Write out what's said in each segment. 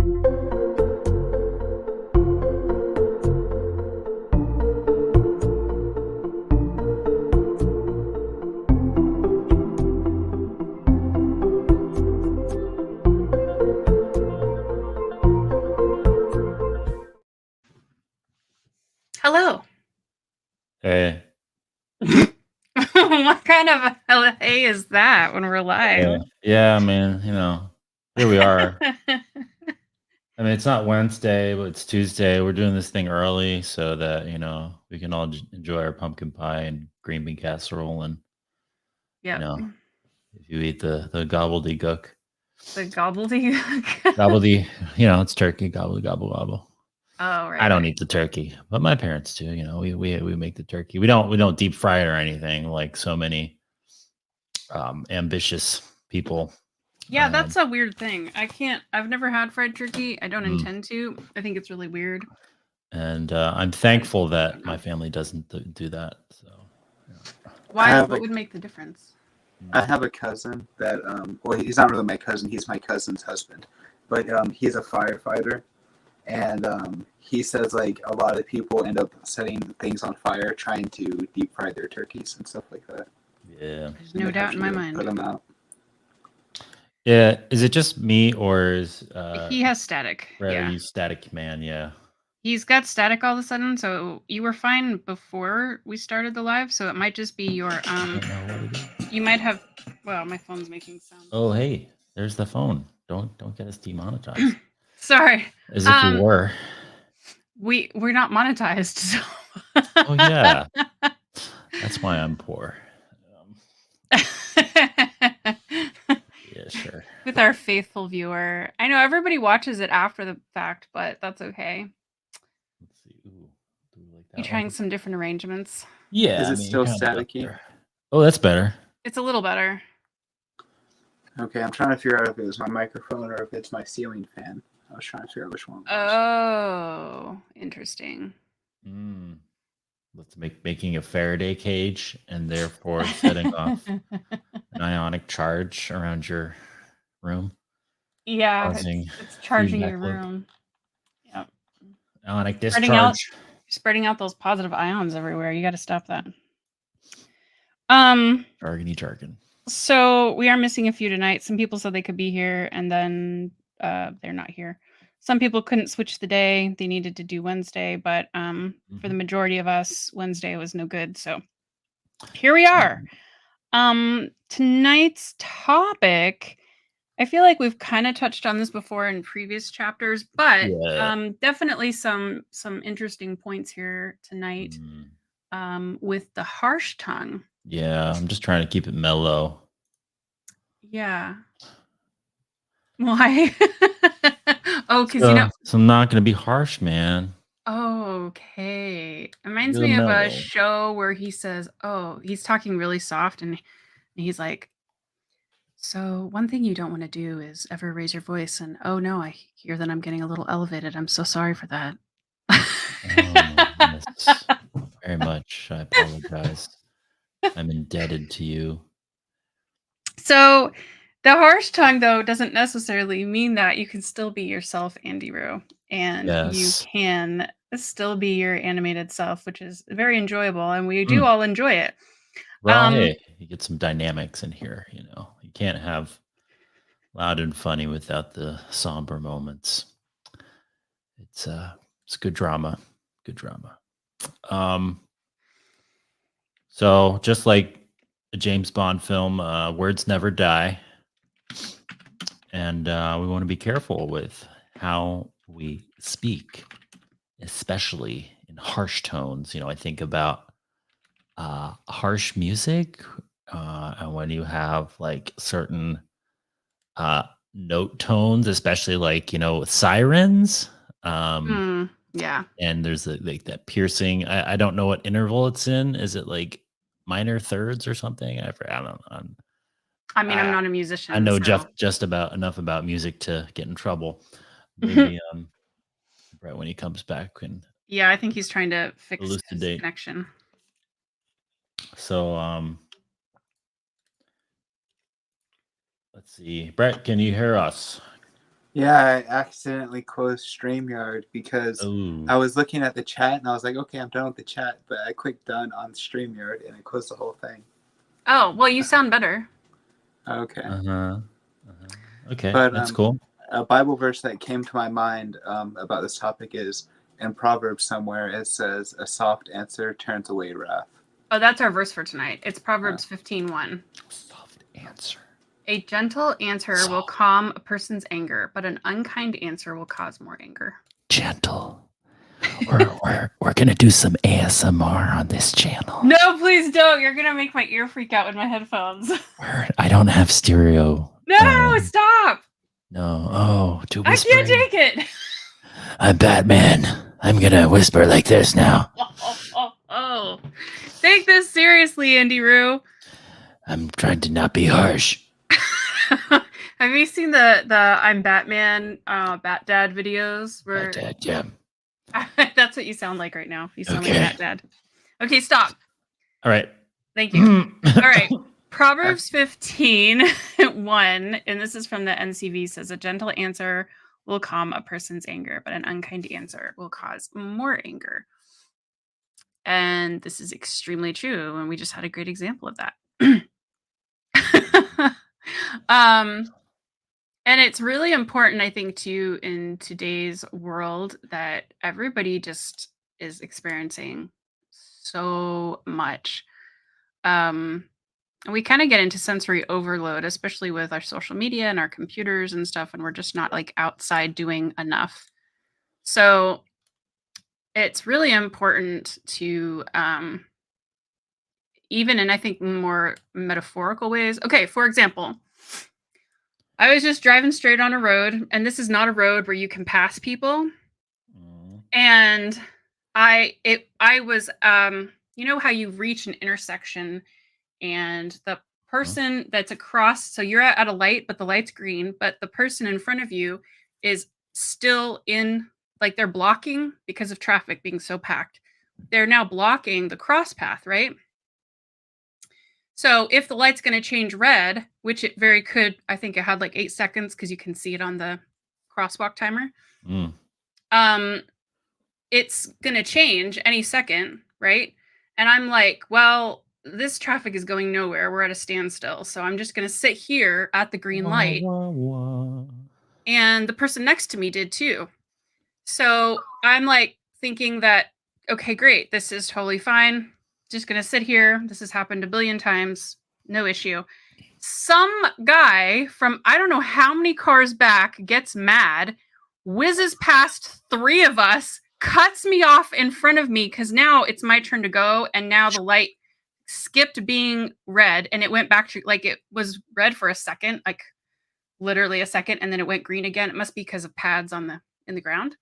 Hello. Hey, What kind of a hey is that when we're live? yeah, man, here we are. I mean, it's not Wednesday, but it's Tuesday. We're doing this thing early so that, we can all enjoy our pumpkin pie and green bean casserole. And, you Yep. know, if you eat the gobbledygook, The gobbledygook. it's turkey, gobble, gobble, gobble. Oh, I right, don't right. eat the turkey, but my parents do. We make the turkey. We don't deep fry it or anything like so many ambitious people. Yeah, that's a weird thing. I've never had fried turkey. I don't Mm. intend to. I think it's really weird. And I'm thankful I that don't my know. family doesn't do that. So, Why? What would make the difference? I have a cousin that, well, he's not really my cousin. He's my cousin's husband, but he's a firefighter, and he says like a lot of people end up setting things on fire trying to deep fry their turkeys and stuff like that. yeah, There's no doubt in my mind. Put them out. yeah. Is it just me or is He has static. Brad, are Yeah. you static man? Yeah. He's got static all of a sudden, so you were fine before we started the live, so it might just be your I don't know what it is. you might have well, my phone's making sounds. Oh, hey, there's the phone. Don't get us demonetized. Sorry. As if we were. We're not monetized. So. Oh yeah, that's why I'm poor. Yeah, sure. With our faithful viewer. I know everybody watches it after the fact, but that's okay. Let's see. Ooh, do we like that You trying one? some different arrangements? Yeah. Is it still staticky? Oh, that's better. It's a little better. Okay, I'm trying to figure out if it was my microphone or if it's my ceiling fan. I was trying to figure out which one. Oh, interesting. Let's making a Faraday cage and therefore setting off an ionic charge around your room. Yeah, it's charging your room. Yep. Ionic discharge. Spreading out those positive ions everywhere. You got to stop that. Jargon. So we are missing a few tonight. Some people said they could be here, and then they're not here. Some people couldn't switch the day; they needed to do Wednesday. But for the majority of us, Wednesday was no good. So here we are. Tonight's topic. I feel like we've kind of touched on this before in previous chapters, but definitely some interesting points here tonight. With the harsh tongue. Yeah, I'm just trying to keep it mellow. Yeah. Why? Because so I'm not going to be harsh, man. Okay. It reminds me of a show where he says, he's talking really soft and he's like, so one thing you don't want to do is ever raise your voice and, oh no, I hear that I'm getting a little elevated. I'm so sorry for that. Yes, very much. I apologize. I'm indebted to you. So the harsh tongue, though, doesn't necessarily mean that. You can still be yourself, Andy Rue, and you can still be your animated self, which is very enjoyable, and we do all enjoy it. Well, hey, you get some dynamics in here, You can't have loud and funny without the somber moments. It's good drama. Good drama. So just like a James Bond film, words never die. And we want to be careful with how we speak, especially in harsh tones. I think about harsh music, and when you have like certain note tones, especially like sirens. Yeah. And there's like that piercing. I don't know what interval it's in. Is it like minor thirds or something? I don't know. I'm not a musician. I know just about enough about music to get in trouble. Maybe Brett, when he comes back, can I think he's trying to fix his connection. So let's see. Brett, can you hear us? Yeah, I accidentally closed StreamYard because Oh. I was looking at the chat and I was like, okay, I'm done with the chat. But I clicked done on StreamYard and it closed the whole thing. Oh, well, you sound better. Okay. Okay, But that's cool. a Bible verse that came to my mind about this topic is in Proverbs somewhere. It says, "A soft answer turns away wrath." Oh, that's our verse for tonight. It's Proverbs 15:1. Soft answer. A gentle answer will calm a person's anger, but an unkind answer will cause more anger. Gentle. We're gonna do some ASMR on this channel. No, please don't. You're gonna make my ear freak out with my headphones. I don't have stereo. No, stop. No. Oh, too I whispering. can't take it. I'm Batman. I'm gonna whisper like this now. Oh. Take this seriously, Andy Roo. I'm trying to not be harsh. Have you seen the I'm Batman Bat Dad videos? Where... Bat Dad, yeah. That's what you sound like right now. You sound like Bat Dad. Okay, stop. All right. Thank you. All right. Proverbs 15:1, and this is from the NCV, says, "A gentle answer will calm a person's anger, but an unkind answer will cause more anger." And this is extremely true, and we just had a great example of that. And it's really important, I think, too, in today's world that everybody just is experiencing so much. We kind of get into sensory overload, especially with our social media and our computers and stuff, and we're just not like outside doing enough. So it's really important to even in, I think, more metaphorical ways. Okay, for example, I was just driving straight on a road, and this is not a road where you can pass people. And I was you know how you reach an intersection and the person that's across, so you're at a light, but the light's green, but the person in front of you is still in, like, they're blocking because of traffic being so packed. They're now blocking the cross path, right? So if the light's going to change red, which it very could, I think it had like 8 seconds because you can see it on the crosswalk timer. It's going to change any second, right? And I'm like, well, this traffic is going nowhere. We're at a standstill. So I'm just going to sit here at the green light. And the person next to me did too. So I'm like thinking that, okay, great. This is totally fine. Just going to sit here. This has happened a billion times. No issue. Some guy from I don't know how many cars back gets mad, whizzes past 3 of us, cuts me off in front of me because now it's my turn to go. And now the light skipped being red and it went back to, like, it was red for a second, like literally a second, and then it went green again. It must be because of pads in the ground.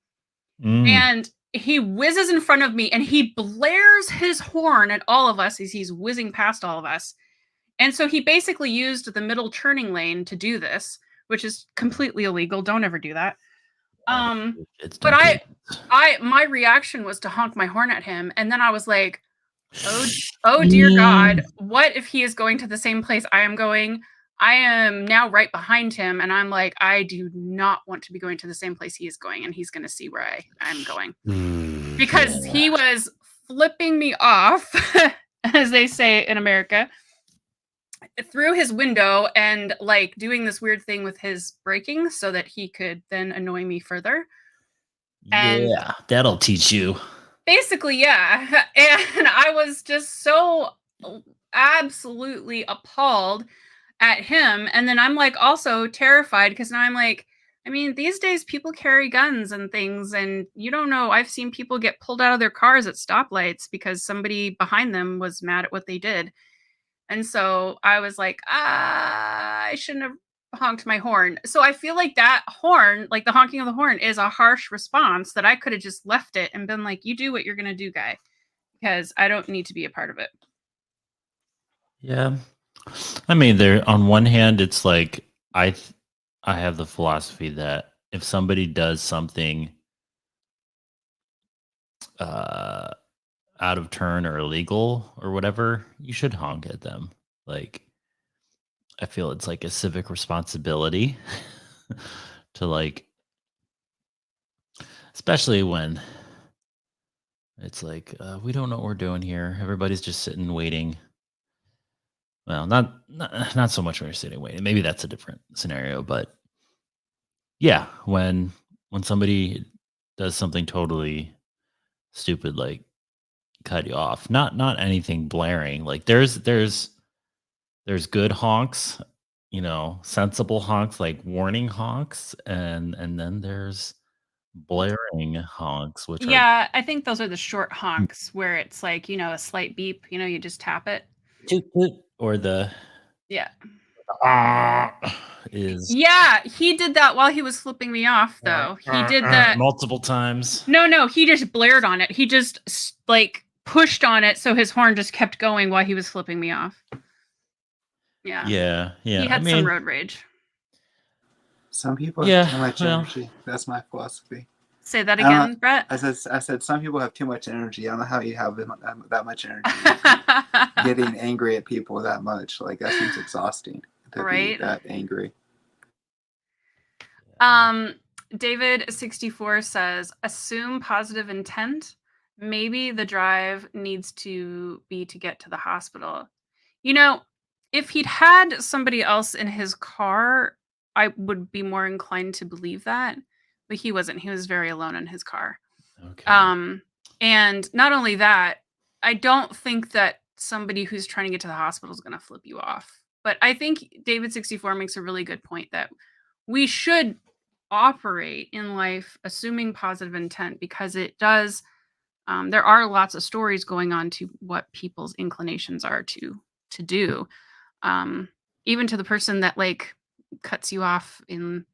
And he whizzes in front of me and he blares his horn at all of us as he's whizzing past all of us. And so he basically used the middle turning lane to do this, which is completely illegal. Don't ever do that. But my reaction was to honk my horn at him. And then I was like, oh dear God, what if he is going to the same place I am going? I am now right behind him. And I'm like, I do not want to be going to the same place he is going. And he's going to see where I'm going. Because he was flipping me off, as they say in America, through his window and like doing this weird thing with his braking so that he could then annoy me further. And yeah, that'll teach you. Basically, yeah. And I was just so absolutely appalled at him. And then I'm like also terrified because now I'm like, I mean, these days people carry guns and things, and you don't know. I've seen people get pulled out of their cars at stoplights because somebody behind them was mad at what they did. And so I was like, I shouldn't have honked my horn. So I feel like that horn, like the honking of the horn, is a harsh response that I could have just left it and been like, you do what you're going to do, guy, because I don't need to be a part of it. Yeah. I mean, there on one hand, it's like I have the philosophy that if somebody does something out of turn or illegal or whatever, you should honk at them. Like, I feel it's like a civic responsibility to like, especially when it's like, we don't know what we're doing here. Everybody's just sitting waiting. Well, not so much when you're sitting waiting. Maybe that's a different scenario, but yeah, when somebody does something totally stupid, like cut you off, not anything blaring. Like there's good honks, sensible honks, like warning honks, and then there's blaring honks, which are Yeah, I think those are the short honks where it's like, a slight beep, you just tap it. toot toot, or the Yeah. is Yeah, he did that while he was flipping me off, though. He did that multiple times. No, he just blared on it. He just like pushed on it, so his horn just kept going while he was flipping me off. Yeah. Yeah. He had some road rage. Some people have too much energy. That's my philosophy. Say that again, Brett. I said some people have too much energy. I don't know how you have that much energy. Getting angry at people that much, like that seems exhausting. To be that angry. David 64 says, assume positive intent. Maybe the drive needs to be to get to the hospital. If he'd had somebody else in his car, I would be more inclined to believe that. But he wasn't. He was very alone in his car. Okay. And not only that, I don't think that somebody who's trying to get to the hospital is going to flip you off. But I think David 64 makes a really good point that we should operate in life assuming positive intent, because it does there are lots of stories going on to what people's inclinations are to do, even to the person that like cuts you off in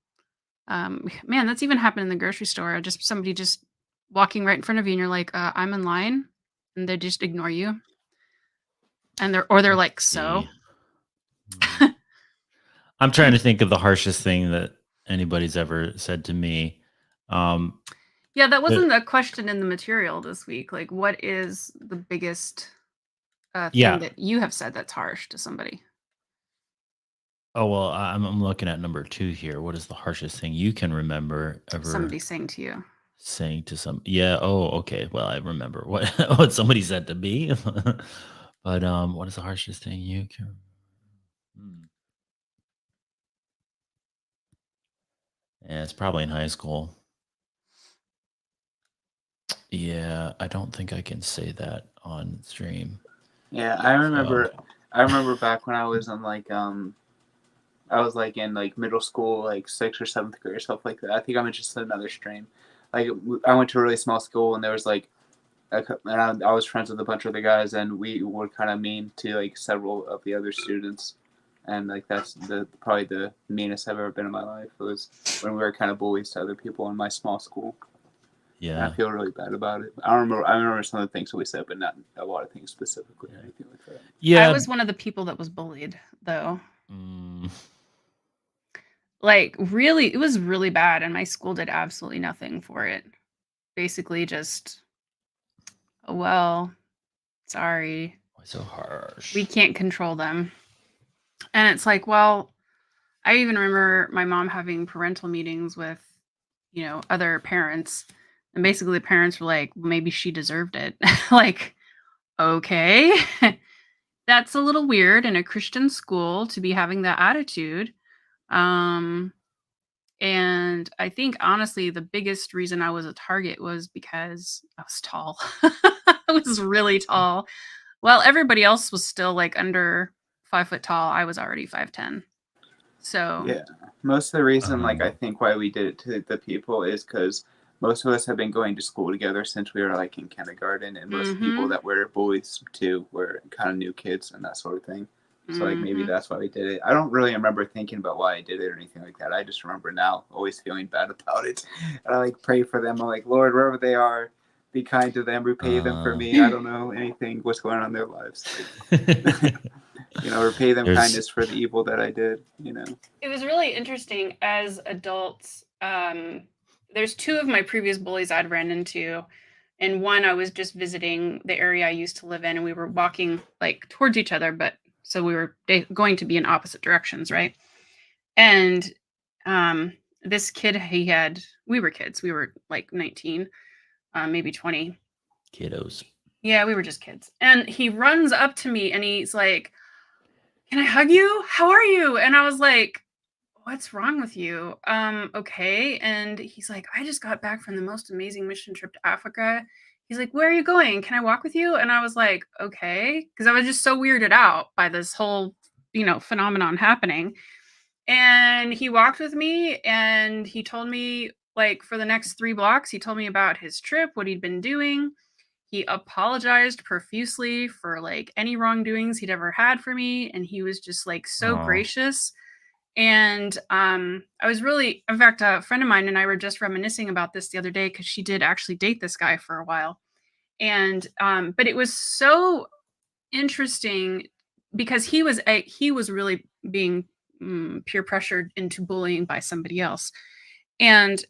man, that's even happened in the grocery store. Just somebody just walking right in front of you and you're like, I'm in line, and they just ignore you, and they're like, so I'm trying to think of the harshest thing that anybody's ever said to me. Yeah, that wasn't a question in the material this week. Like, what is the biggest thing that you have said that's harsh to somebody? Oh, well, I'm looking at number 2 here. What is the harshest thing you can remember ever somebody saying to you? Saying to some, yeah. Oh, okay. Well, I remember what somebody said to me. But what is the harshest thing you can? Yeah, it's probably in high school. Yeah, I don't think I can say that on stream. Yeah, I remember. I remember back when I was in I was like in like middle school, like 6th or 7th grade or stuff like that. I think I'm just another stream. Like I went to a really small school, and there was like, and I was friends with a bunch of the guys, and we were kind of mean to like several of the other students, and like that's probably the meanest I've ever been in my life. It was when we were kind of bullies to other people in my small school. Yeah, and I feel really bad about it. I remember some of the things that we said, but not a lot of things specifically or anything like that. Yeah, I was one of the people that was bullied, though. Like, really, it was really bad, and my school did absolutely nothing for it. Basically, just, oh, well, sorry. Why so harsh? We can't control them. And it's like, well, I even remember my mom having parental meetings with, other parents. And basically the parents were like, well, maybe she deserved it. Like, okay. That's a little weird in a Christian school to be having that attitude. And I think, honestly, the biggest reason I was a target was because I was tall. I was really tall. Well, everybody else was still like under 5 foot tall. I was already 5'10". So yeah, most of the reason, like I think why we did it to the people is because most of us have been going to school together since we were like in kindergarten, and most people that were bullies too were kind of new kids and that sort of thing. So like maybe that's why we did it. I don't really remember thinking about why I did it or anything like that. I just remember now always feeling bad about it. And I like pray for them. I'm like, Lord, wherever they are, be kind to them, repay them for me. I don't know anything what's going on in their lives. Like, repay them kindness for the evil that I did. It was really interesting as adults. There's 2 of my previous bullies I'd ran into, and one I was just visiting the area I used to live in, and we were walking like towards each other, but so we were going to be in opposite directions, right? And this kid, we were kids. We were like 19, maybe 20. Kiddos. Yeah, we were just kids. And he runs up to me and he's like, "Can I hug you? How are you?" And I was like, "What's wrong with you?" Okay. And he's like, "I just got back from the most amazing mission trip to Africa." He's like, "Where are you going? Can I walk with you?" And I was like, "Okay." Because I was just so weirded out by this whole, phenomenon happening. And he walked with me and he told me, like, for the next 3 blocks, he told me about his trip, what he'd been doing. He apologized profusely for like any wrongdoings he'd ever had for me. And he was just like so gracious. And I was really, in fact, a friend of mine and I were just reminiscing about this the other day because she did actually date this guy for a while. And but it was so interesting because he was really being peer pressured into bullying by somebody else. And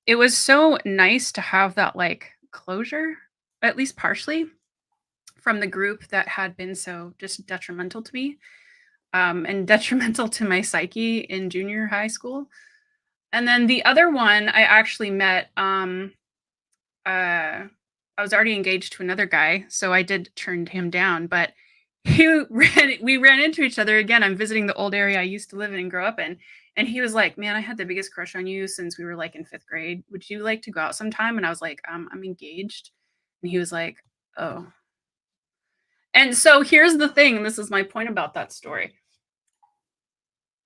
it was so nice to have that like closure, at least partially, from the group that had been so just detrimental to me, and detrimental to my psyche in junior high school. And then the other one I actually met, I was already engaged to another guy, so I did turn him down, but we ran into each other again. I'm visiting the old area I used to live in and grow up in. And he was like, "Man, I had the biggest crush on you since we were like in 5th grade. Would you like to go out sometime?" And I was like, "I'm engaged." And he was like, "Oh." And so here's the thing, and this is my point about that story.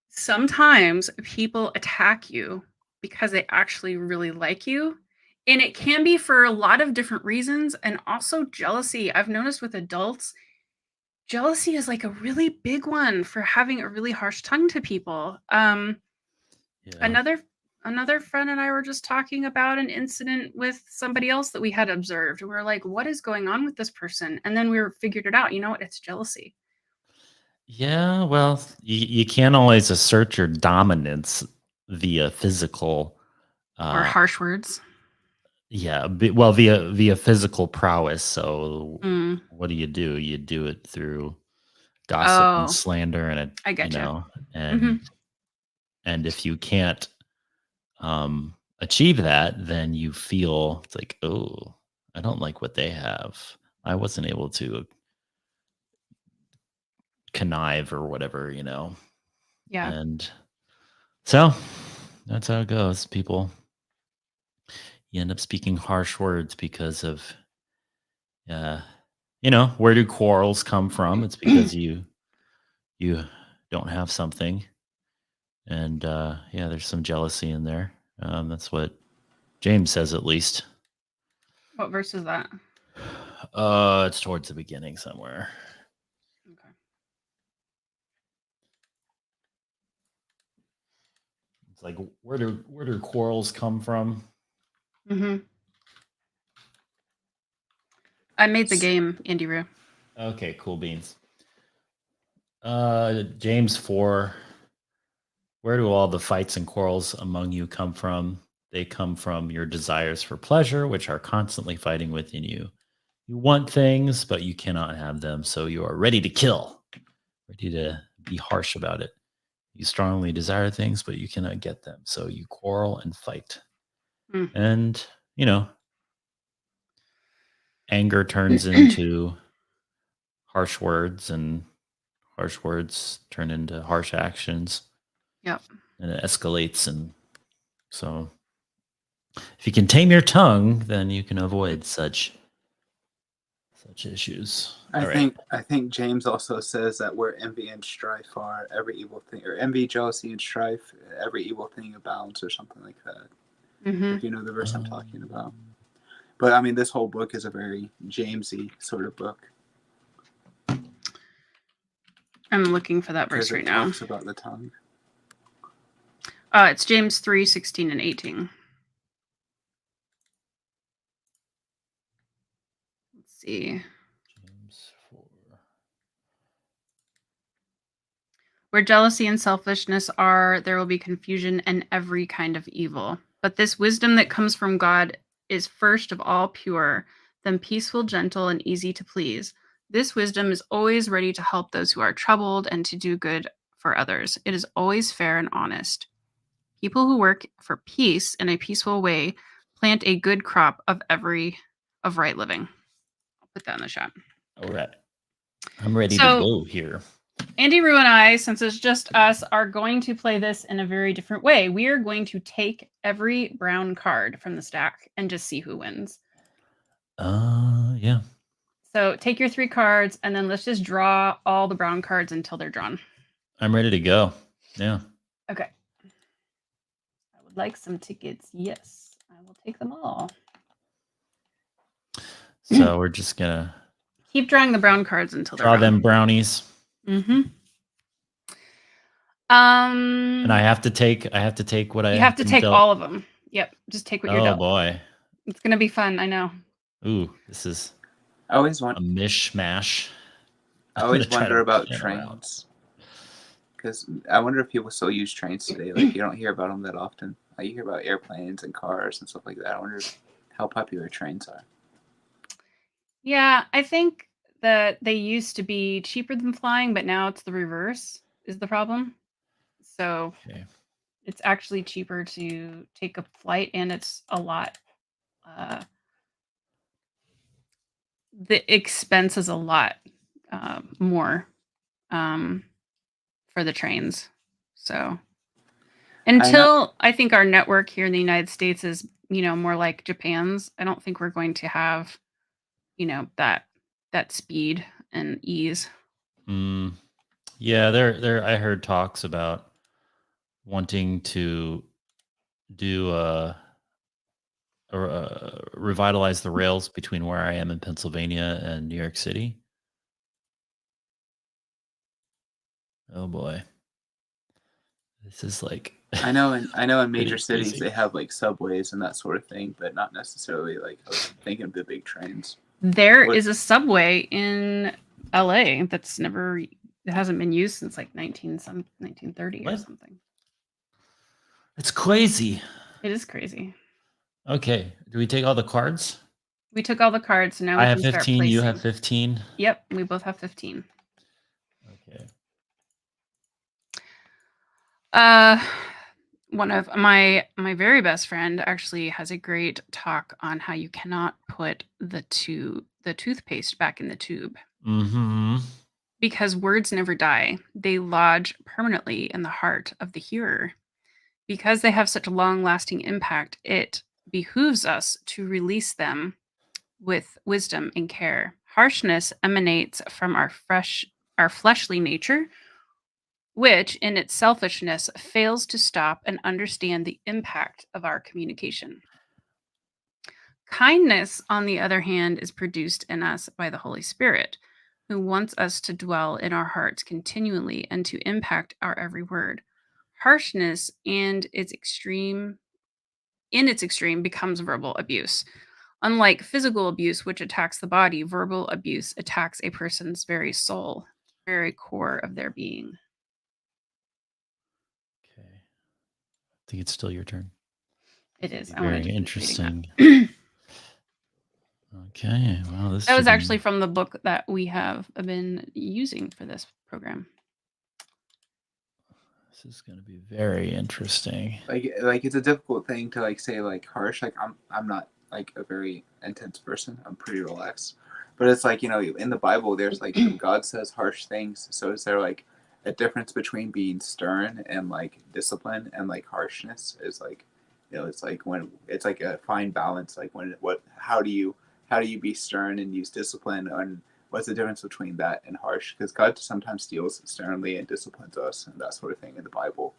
Sometimes people attack you because they actually really like you. And it can be for a lot of different reasons. And also jealousy. I've noticed with adults, jealousy is like a really big one for having a really harsh tongue to people. Another friend and I were just talking about an incident with somebody else that we had observed. And we were like, what is going on with this person? And then we figured it out. You know what? It's jealousy. Yeah, well, you can't always assert your dominance via physical, Or harsh words. yeah, well, via physical prowess. So, Mm. what do? You do it through gossip and Oh, slander, and I get you. and and if you can't achieve that, then you feel it's like, oh, I don't like what they have. I wasn't able to connive or whatever, Yeah. and so that's how it goes. People, you end up speaking harsh words because of, uh, where do quarrels come from? It's because you don't have something, and yeah, there's some jealousy in there. That's what James says, at least. What verse is that? It's towards the beginning somewhere. Okay. It's like, where do quarrels come from? I made the game, Andy Roo. Okay, cool beans. James 4. Where do all the fights and quarrels among you come from? They come from your desires for pleasure, which are constantly fighting within you. You want things, but you cannot have them, so you are ready to kill, ready to be harsh about it. You strongly desire things, but you cannot get them, so you quarrel and fight. And, anger turns into harsh words, and harsh words turn into harsh actions. Yep. And it escalates. And so if you can tame your tongue, then you can avoid such issues. I think James also says that where envy and strife are, every evil thing, or envy, jealousy, and strife, every evil thing abounds, or something like that. If you know the verse I'm talking about. But I mean, this whole book is a very Jamesy sort of book. I'm looking for that verse right now. It talks about the tongue. It's James 3:16 and 18. Let's see. James 4. Where jealousy and selfishness are, there will be confusion and every kind of evil. But this wisdom that comes from God is first of all pure, then peaceful, gentle, and easy to please. This wisdom is always ready to help those who are troubled and to do good for others. It is always fair and honest. People who work for peace in a peaceful way plant a good crop of right living. I'll put that in the chat. All right. I'm ready to go here. Andy, Rue, and I, since it's just us, are going to play this in a very different way. We are going to take every brown card from the stack and just see who wins. Yeah. So take your 3 cards, and then let's just draw all the brown cards until they're drawn. I'm ready to go. Yeah. Okay. I would like some tickets. Yes, I will take them all. So we're just gonna keep drawing the brown cards until they're draw drawn. them brownies. Mm-hmm. And I have to take what I You have to take dealt. all of them. Yep. Just take what you're dealt. Oh boy. It's gonna be fun, I know. Ooh, this is I always want a mishmash. I always wonder about trains. Because I wonder if people still use trains today. Like, you don't hear about them that often. Like, you hear about airplanes and cars and stuff like that. I wonder how popular trains are. Yeah, I think that they used to be cheaper than flying, but now it's the reverse is the problem. So it's actually cheaper to take a flight, and it's a lot. The expense is a lot more for the trains. So until I think our network here in the United States is, more like Japan's, I don't think we're going to have, that speed and ease. Yeah, there. I heard talks about wanting to do revitalize the rails between where I am in Pennsylvania and New York City. Oh boy, this is like I know in major cities they have like subways and that sort of thing, but not necessarily like I was thinking of the big trains. There is a subway in LA it hasn't been used since like 1930 or something. It's crazy. It is crazy. Okay, do we take all the cards? We took all the cards, so now I have 15. You have 15. Yep, we both have 15. Okay. One of my very best friend actually has a great talk on how you cannot put the toothpaste back in the tube. Mm-hmm. Because words never die. They lodge permanently in the heart of the hearer. Because they have such a long-lasting impact, it behooves us to release them with wisdom and care. Harshness emanates from our fleshly nature, which in its selfishness fails to stop and understand the impact of our communication. Kindness, on the other hand, is produced in us by the Holy Spirit, who wants us to dwell in our hearts continually and to impact our every word. Harshness in its extreme becomes verbal abuse. Unlike physical abuse, which attacks the body, verbal abuse attacks a person's very soul, very core of their being. Okay. I think it's still your turn. It is. Very interesting. Okay. Well, that was actually from the book that we have been using for this program. This is going to be very interesting. Like it's a difficult thing to like say like harsh. Like I'm not like a very intense person. I'm pretty relaxed. But it's like, in the Bible there's like God says harsh things. So is there like a difference between being stern and like discipline and like harshness is like, it's like when it's like a fine balance, like how do you be stern and use discipline, and what's the difference between that and harsh? Because God sometimes deals sternly and disciplines us and that sort of thing in the Bible.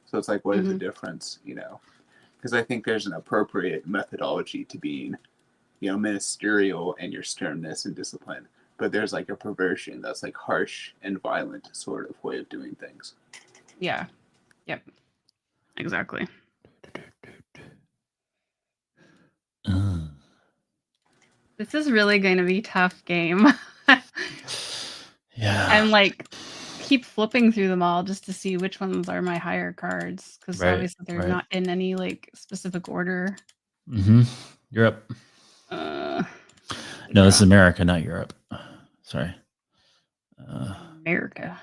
So it's like, what is the difference, Because I think there's an appropriate methodology to being, ministerial and your sternness and discipline. But there's like a perversion that's like harsh and violent sort of way of doing things. Yeah. Yep. Exactly. This is really going to be a tough game. Yeah. I'm like keep flipping through them all just to see which ones are my higher cards, because obviously they're not in any like specific order. Mm-hmm. Europe. No, this is America, not Europe. Sorry. America.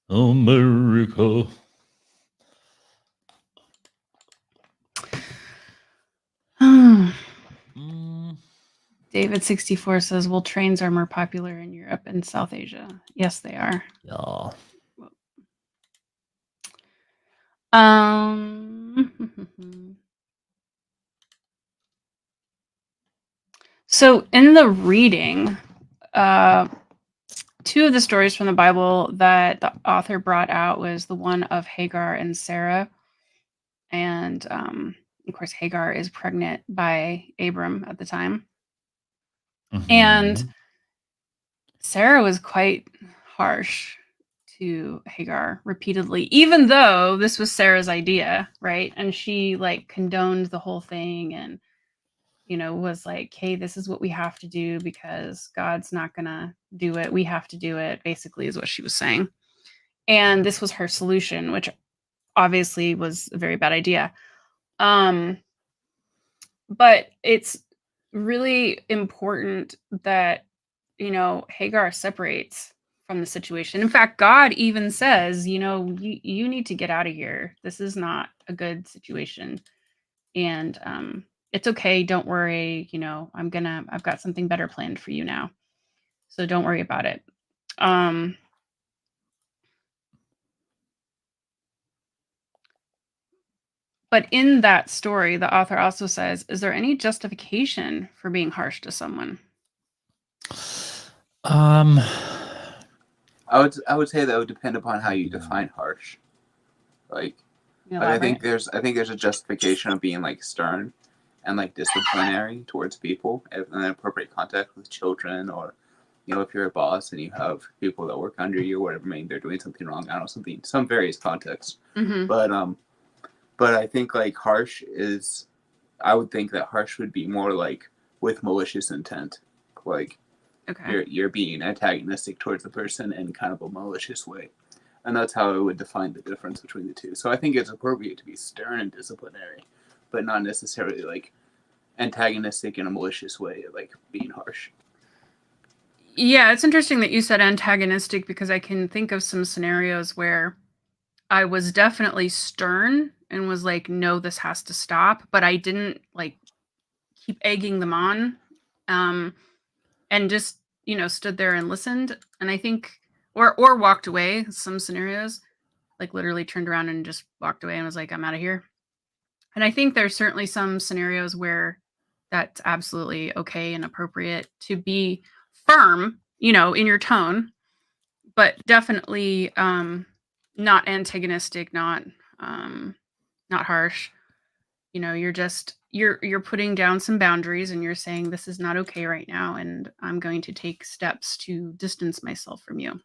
America. David 64 says, well, trains are more popular in Europe and South Asia. Yes, they are. Yeah. So in the reading, two of the stories from the Bible that the author brought out was the one of Hagar and Sarah. And of course, Hagar is pregnant by Abram at the time. Mhm. And Sarah was quite harsh to Hagar repeatedly, even though this was Sarah's idea, right? And she like condoned the whole thing and, you know, was like, hey, this is what we have to do because God's not going to do it. We have to do it, basically, is what she was saying. And this was her solution, which obviously was a very bad idea. But it's really important that, you know, Hagar separates from the situation. In fact, God even says, you know, you need to get out of here. This is not a good situation. And it's okay. Don't worry. You know, I've got something better planned for you now. So don't worry about it. But in that story, the author also says, is there any justification for being harsh to someone? I would say that would depend upon how you define harsh. Like I think there's a justification of being like stern and like disciplinary towards people in an appropriate context with children, or you know, if you're a boss and you have people that work under you or whatever, maybe they're doing something wrong. I don't know, some various contexts. Mm-hmm. But I think like harsh is, I would think that harsh would be more like with malicious intent, like you're being antagonistic towards the person in kind of a malicious way. And that's how I would define the difference between the two. So I think it's appropriate to be stern and disciplinary, but not necessarily like antagonistic in a malicious way, like being harsh. Yeah, it's interesting that you said antagonistic because I can think of some scenarios where I was definitely stern and was like, no, this has to stop, but I didn't like keep egging them on, and just, you know, stood there and listened. And I think, or walked away. Some scenarios, like literally turned around and just walked away and was like, I'm out of here. And I think there's certainly some scenarios where that's absolutely okay and appropriate to be firm, you know, in your tone, but definitely not antagonistic, not harsh. You know, you're just you're putting down some boundaries and you're saying this is not okay right now and I'm going to take steps to distance myself from you.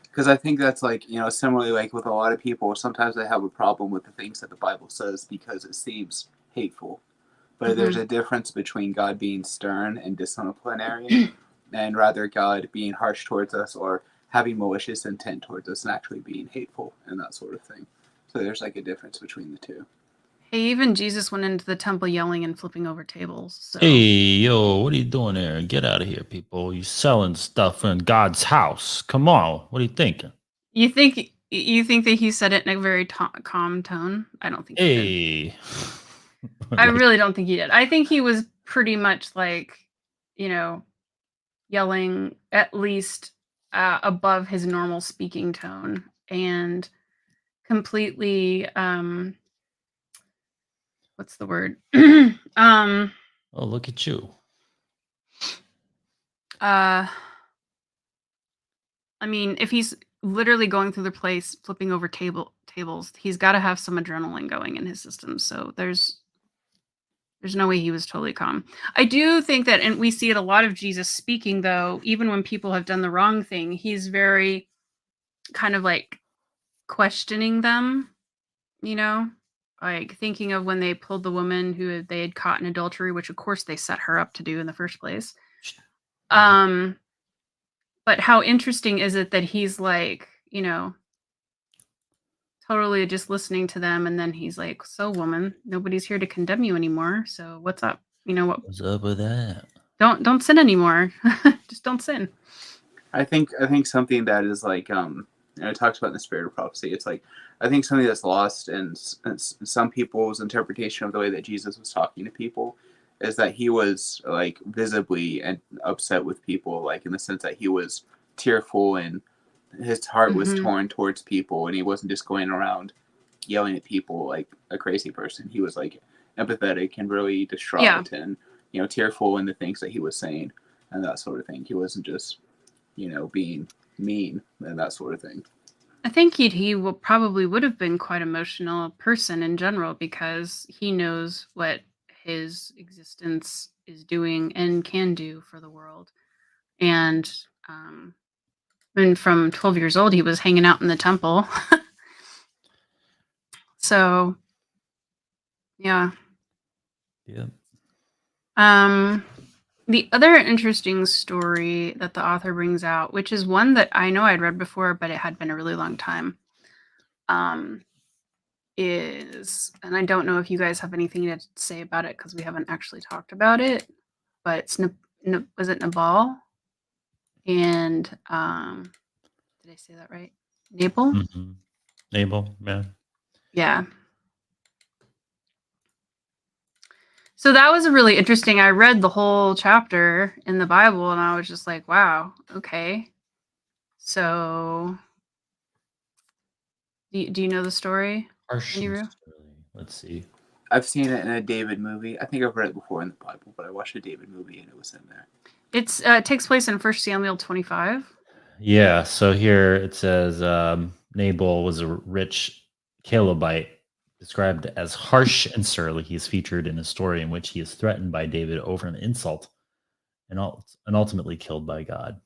Because I think that's like, you know, similarly like with a lot of people, sometimes they have a problem with the things that the Bible says because it seems hateful. But there's a difference between God being stern and disciplinary and rather God being harsh towards us or having malicious intent towards us and actually being hateful and that sort of thing. So there's like a difference between the two. Hey, even Jesus went into the temple yelling and flipping over tables. So. Hey, yo, what are you doing there? Get out of here, people. You're selling stuff in God's house. Come on. What are you thinking? You think that he said it in a very calm tone? I don't think he did. I really don't think he did. I think he was pretty much like, you know, yelling at least above his normal speaking tone and completely what's the word? Oh, look at you. I mean, if he's literally going through the place flipping over tables, he's got to have some adrenaline going in his system. So there's no way he was totally calm. I do think that, and we see it a lot of Jesus speaking, though, even when people have done the wrong thing, he's very kind of like questioning them, you know, like thinking of when they pulled the woman who they had caught in adultery, which of course they set her up to do in the first place. But how interesting is it that he's like, you know, totally just listening to them, and then he's like, so woman, nobody's here to condemn you anymore, so what's up? You know, what's up with that? Don't sin anymore. Just don't sin. I think something that is like it talks about in the spirit of prophecy. It's like I think something that's lost in some people's interpretation of the way that Jesus was talking to people is that he was like visibly and upset with people, like in the sense that he was tearful and his heart was torn towards people, and he wasn't just going around yelling at people like a crazy person. He was like empathetic and really distraught and tearful in the things that he was saying and that sort of thing. He wasn't just being mean and that sort of thing. I think he probably would have been quite emotional person in general, because he knows what his existence is doing and can do for the world. And from 12 years old, he was hanging out in the temple. So, yeah. Yeah. The other interesting story that the author brings out, which is one that I know I'd read before, but it had been a really long time, is, and I don't know if you guys have anything to say about it because we haven't actually talked about it, but it's was it Nabal? And did I say that right? Nabal? Mm-hmm. Nabal, yeah. Yeah. So that was really interesting. I read the whole chapter in the Bible and I was just like, wow, okay. So do you know the story? Let's see. I've seen it in a David movie. I think I've read it before in the Bible, but I watched a David movie and it was in there. It takes place in 1 Samuel 25. Yeah, so here it says Nabal was a rich Calebite, described as harsh and surly. He is featured in a story in which he is threatened by David over an insult and ultimately killed by God.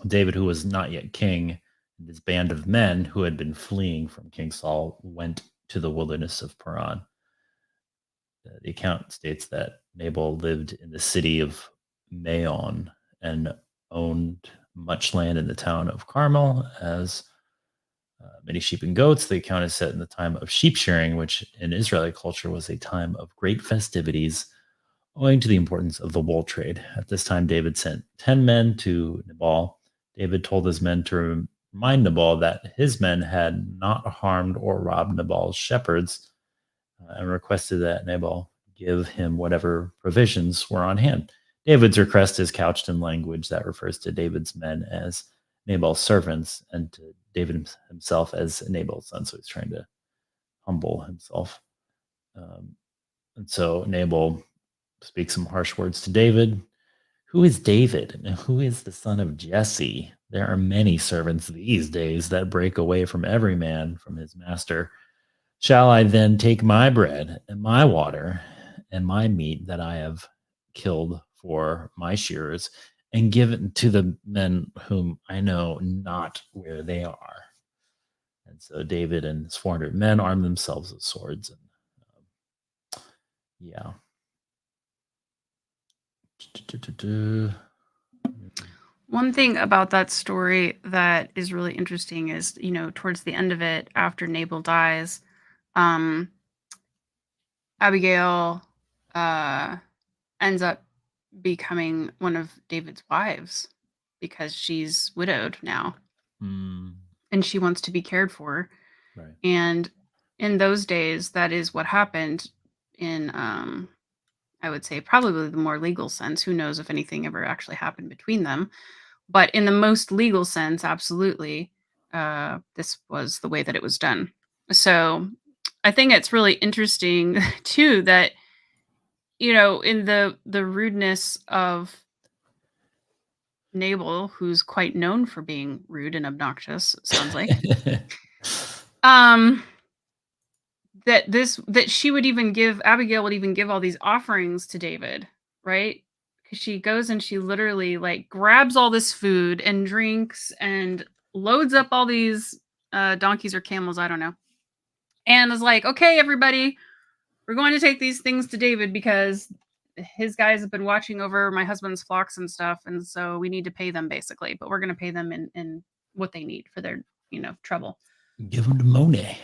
David, who was not yet king, and his band of men who had been fleeing from King Saul went to the wilderness of Paran. The account states that Nabal lived in the city of Maon and owned much land in the town of Carmel, as many sheep and goats. The account is set in the time of sheep shearing, which in Israeli culture was a time of great festivities, owing to the importance of the wool trade. At this time, David sent 10 men to Nabal. David told his men to remind Nabal that his men had not harmed or robbed Nabal's shepherds, and requested that Nabal give him whatever provisions were on hand. David's request is couched in language that refers to David's men as Nabal's servants and to David himself as Nabal's son. So he's trying to humble himself. And so Nabal speaks some harsh words to David. Who is David? And who is the son of Jesse? There are many servants these days that break away from every man from his master. Shall I then take my bread and my water and my meat that I have killed for my shearers and give it to the men whom I know not where they are? And so David and his 400 men armed themselves with swords. And yeah. One thing about that story that is really interesting is, towards the end of it, after Nabal dies, Abigail ends up becoming one of David's wives because she's widowed now. And she wants to be cared for. Right. And in those days, that is what happened in, I would say, probably the more legal sense. Who knows if anything ever actually happened between them. But in the most legal sense, absolutely, this was the way that it was done. So I think it's really interesting, too, that, in the rudeness of Nabal, who's quite known for being rude and obnoxious, it sounds like, that she would even give, Abigail would even give all these offerings to David, right? Because she goes and she literally like grabs all this food and drinks and loads up all these donkeys or camels, I don't know, and is like, okay, everybody, we're going to take these things to David because his guys have been watching over my husband's flocks and stuff, and so we need to pay them, basically, but we're going to pay them in what they need for their trouble. Give them the money.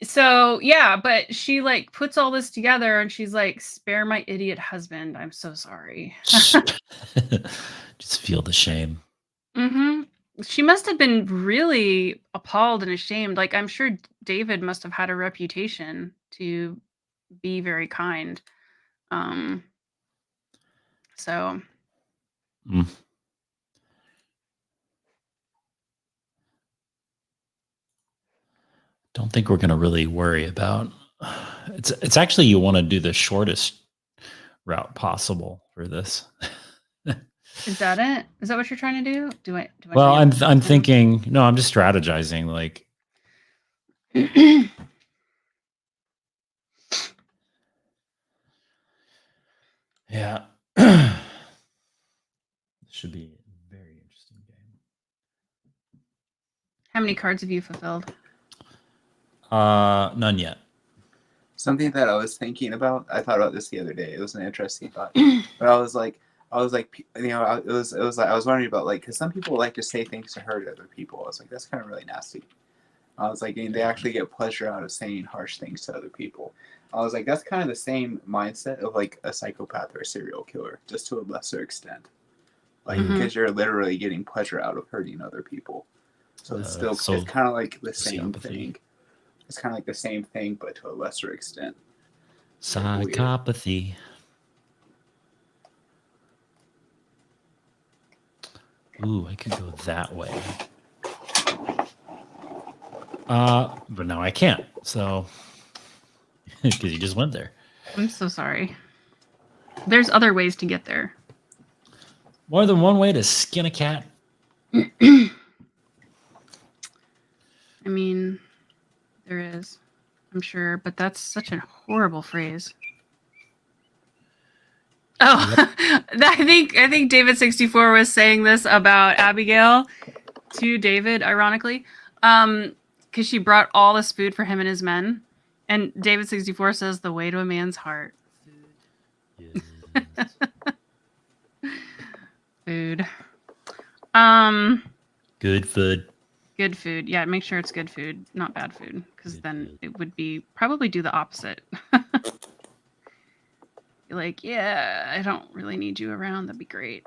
So yeah, but she like puts all this together and she's like, spare my idiot husband. I'm so sorry. Just feel the shame. She must have been really appalled and ashamed. Like, I'm sure David must have had a reputation to be very kind. So don't think we're going to really worry about. It's actually, you want to do the shortest route possible for this. Is that it? Is that what you're trying to do? Do I Well, I'm thinking, no, I'm just strategizing, like yeah. This should be a very interesting game. How many cards have you fulfilled? None yet. Something that I was thinking about, I thought about this the other day. It was an interesting thought, but I was like, you know, it was like I was wondering about like, because some people like to say things to hurt other people. I was like, that's kind of really nasty. I was like, they actually get pleasure out of saying harsh things to other people. I was like, that's kind of the same mindset of like a psychopath or a serial killer, just to a lesser extent. Like, because you're literally getting pleasure out of hurting other people. So it's still, it's kind of like the same thing. It's kind of like the same thing, but to a lesser extent. Psychopathy. Ooh, I could go that way. But no, I can't. So, because you just went there. I'm so sorry. There's other ways to get there. More than one way to skin a cat. I mean, there is, I'm sure, but that's such a horrible phrase. Oh, yep. I think David 64 was saying this about Abigail to David, ironically, because she brought all this food for him and his men, and David 64 says the way to a man's heart, food. Yes. Food. Good food. Good food. Yeah, make sure it's good food, not bad food, because then it would be probably do the opposite. You're like, yeah, I don't really need you around. That'd be great.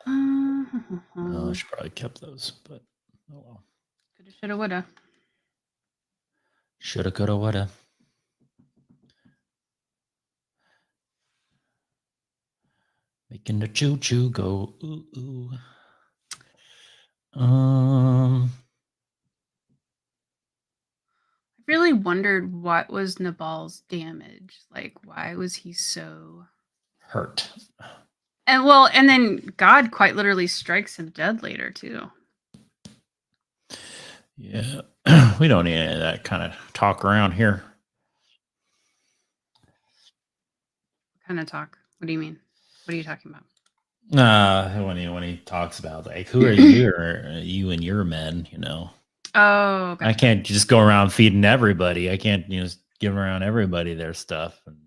Oh, I should probably kept those, but oh well. Coulda, shoulda, woulda. Shoulda, coulda, woulda. Making the choo choo go ooh ooh. I really wondered what was Nabal's damage. Like, why was he so hurt? And then God quite literally strikes him dead later too. Yeah, we don't need any of that kind of talk around here. What kind of talk? What do you mean? What are you talking about? When he talks about like, who are you and your men, you know? Oh, gotcha. I can't just go around feeding everybody. I can't, give around everybody their stuff. And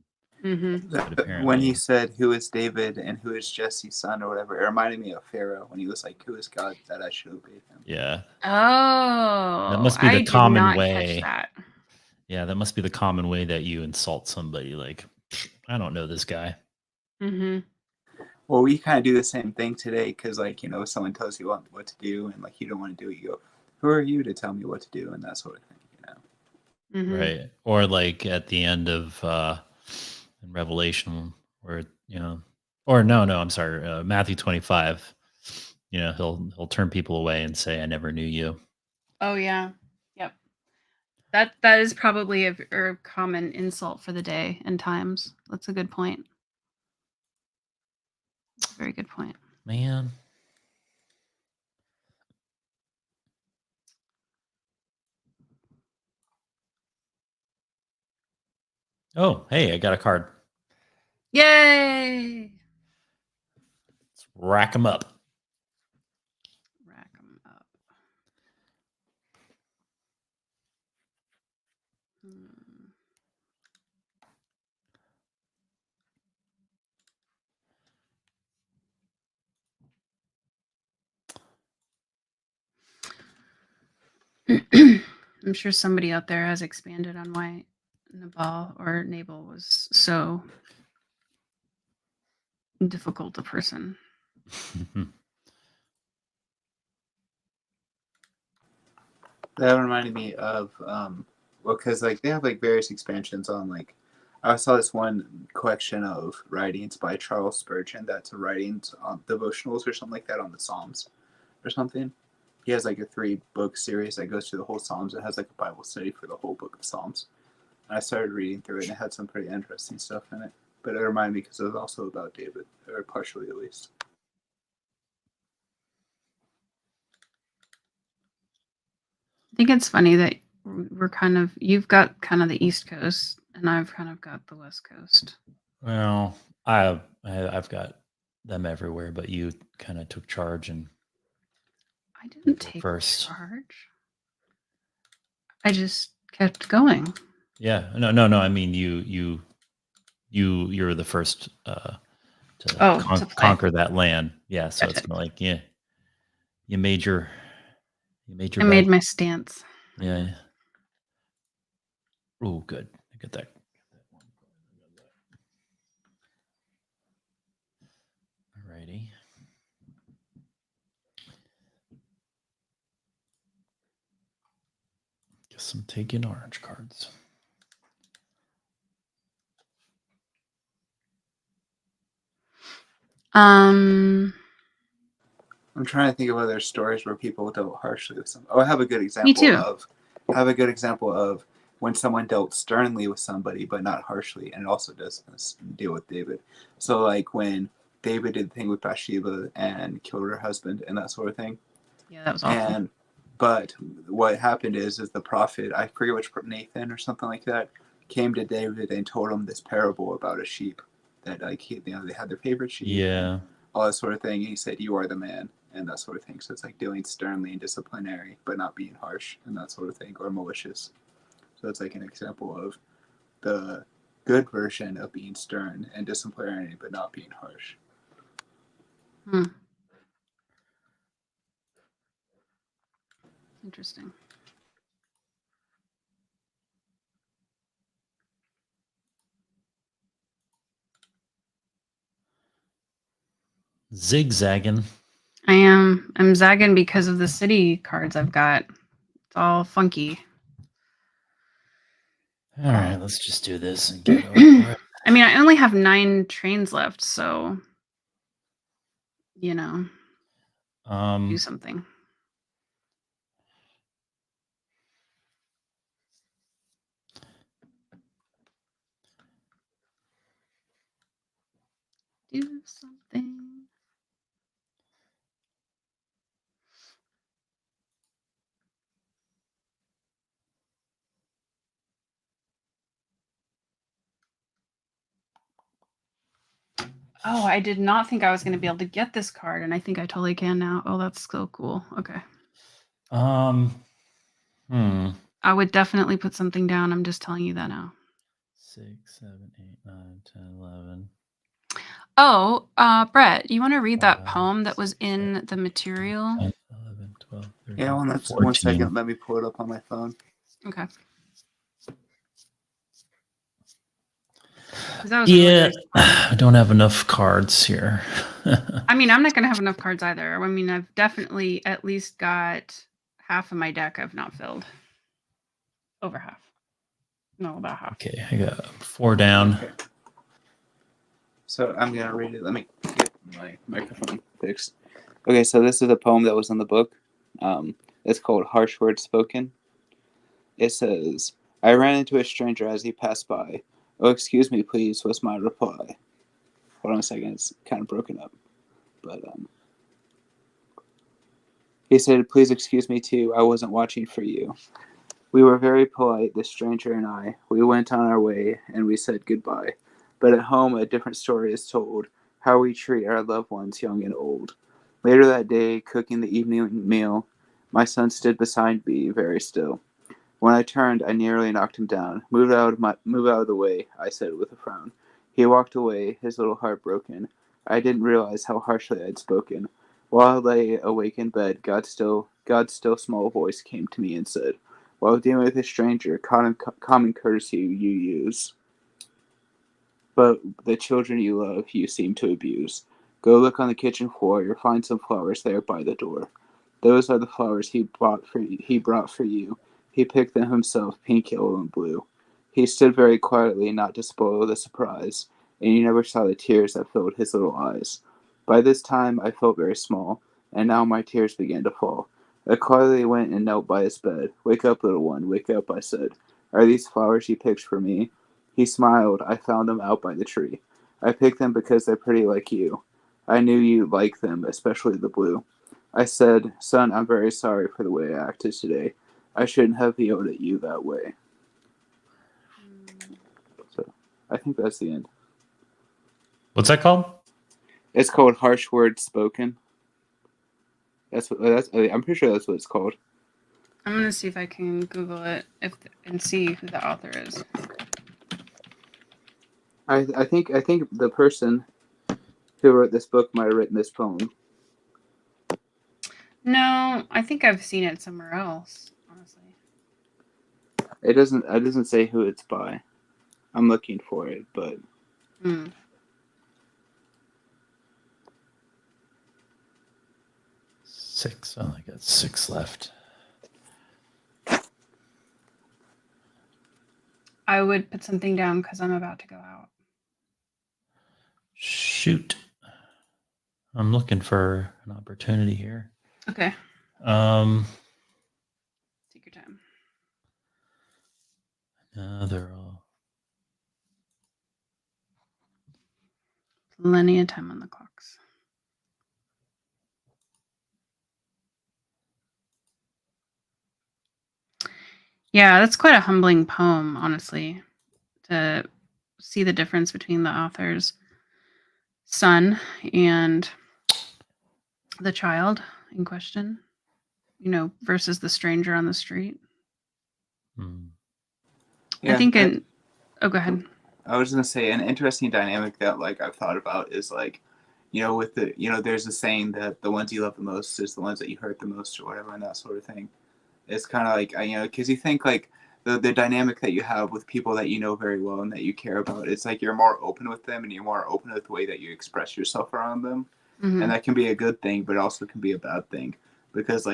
when he said, "Who is David and who is Jesse's son?" or whatever, it reminded me of Pharaoh when he was like, "Who is God that I should obey him?" Yeah. Oh, that must be the common way. Catch that. Yeah, that must be the common way that you insult somebody. Like, I don't know this guy. Well, we kind of do the same thing today because, like, if someone tells you what to do and like you don't want to do it, you go, "Who are you to tell me what to do?" and that sort of thing, Right. Or like at the end of in Revelation, where or no, I'm sorry, Matthew 25. He'll turn people away and say, "I never knew you." Oh yeah, yep. That is probably a common insult for the day and times. That's a good point. That's a very good point, man. Oh, hey, I got a card. Yay! Let's rack them up. Rack them up. I'm sure somebody out there has expanded on why Nabal was so difficult a person. That reminded me of because like they have like various expansions on like I saw this one collection of writings by Charles Spurgeon that's writings on devotionals or something like that on the Psalms or something. He has like a 3-book series that goes through the whole Psalms. It has like a Bible study for the whole book of Psalms. And I started reading through it and it had some pretty interesting stuff in it. But it reminded me because it was also about David, or partially at least. I think it's funny that you've got kind of the East Coast and I've kind of got the West Coast. Well, I've got them everywhere, but you kind of took charge and I didn't take first. charge. I just kept going. Yeah, no. I mean, you're the first to conquer that land. Yeah, so Gotcha. it's kind of like you made your I made my stance. Yeah. Oh, good. I get that. Alrighty. Guess I'm taking orange cards. I'm trying to think of other stories where people dealt harshly with someone. Oh, I have a good example. Me too. I have a good example of when someone dealt sternly with somebody, but not harshly, and it also does deal with David. So, like when David did the thing with Bathsheba and killed her husband and that sort of thing. Yeah, that was awful. But what happened is the prophet, I forget which, Nathan or something like that, came to David and told him this parable about a sheep that like they had their favorite sheep. Yeah. All that sort of thing. And he said, "You are the man," and that sort of thing. So it's like dealing sternly and disciplinary, but not being harsh and that sort of thing, or malicious. So it's like an example of the good version of being stern and disciplinary, but not being harsh. Interesting. Zigzagging. I'm zagging because of the city cards I've got. It's all funky. All right, let's just do this and get over it. I mean, I only have 9 trains left, so do something. Do something. Oh, I did not think I was going to be able to get this card, and I think I totally can now. Oh, that's so cool. Okay. I would definitely put something down. I'm just telling you that now. 6, 7, 8, 9, 10, 11. Oh, Brett, you want to read that poem that was in the material? 10, 11, 12, 13, yeah, 14. 1 second. Let me pull it up on my phone. Okay. Yeah, I don't have enough cards here. I mean, I'm not going to have enough cards either. I mean, I've definitely at least got half of my deck I've not filled. Over half. No, about half. Okay, I got 4 down. Okay. So I'm going to read it. Let me get my microphone fixed. Okay, so this is a poem that was in the book. It's called Harsh Words Spoken. It says, "I ran into a stranger as he passed by. Oh, excuse me, please," was my reply. Hold on a second, it's kind of broken up. But he said, "Please excuse me too, I wasn't watching for you." We were very polite, the stranger and I. We went on our way, and we said goodbye. But at home, a different story is told, how we treat our loved ones, young and old. Later that day, cooking the evening meal, my son stood beside me, very still. When I turned, I nearly knocked him down. Move out of the way," I said with a frown. He walked away, his little heart broken. I didn't realize how harshly I'd spoken. While I lay awake in bed, God's still small voice came to me and said, "While dealing with a stranger, common courtesy you use, but the children you love you seem to abuse. Go look on the kitchen floor. You'll find some flowers there by the door. Those are the flowers he brought for you. He picked them himself, pink, yellow, and blue. He stood very quietly, not to spoil the surprise, and you never saw the tears that filled his little eyes. By this time I felt very small, and now my tears began to fall. I quietly went and knelt by his bed. Wake up, little one, wake up, I said. Are these flowers you picked for me? He smiled. I found them out by the tree. I picked them because they're pretty like you. I knew you'd like them, especially the blue. I said, Son, I'm very sorry for the way I acted today. I shouldn't have yelled at you that way. So, I think that's the end. What's that called? It's called Harsh Words Spoken. I'm pretty sure that's what it's called. I'm gonna see if I can Google it and see who the author is. I think the person who wrote this book might have written this poem. No, I think I've seen it somewhere else, honestly. It doesn't say who it's by. I'm looking for it, but 6. Oh, I got 6 left. I would put something down because I'm about to go out. Shoot. I'm looking for an opportunity here. Okay. Take your time. They're all Plenty of time on the clocks. Yeah, that's quite a humbling poem, honestly, to see the difference between the author's son and the child in question, versus the stranger on the street. Yeah, I think oh, go ahead. I was gonna say an interesting dynamic that I've thought about is with there's a saying that the ones you love the most is the ones that you hurt the most or whatever, and that sort of thing. It's kind of because you think the dynamic that you have with people that you know very well and that you care about, it's like you're more open with them and you're more open with the way that you express yourself around them. Mm-hmm. And that can be a good thing, but also can be a bad thing because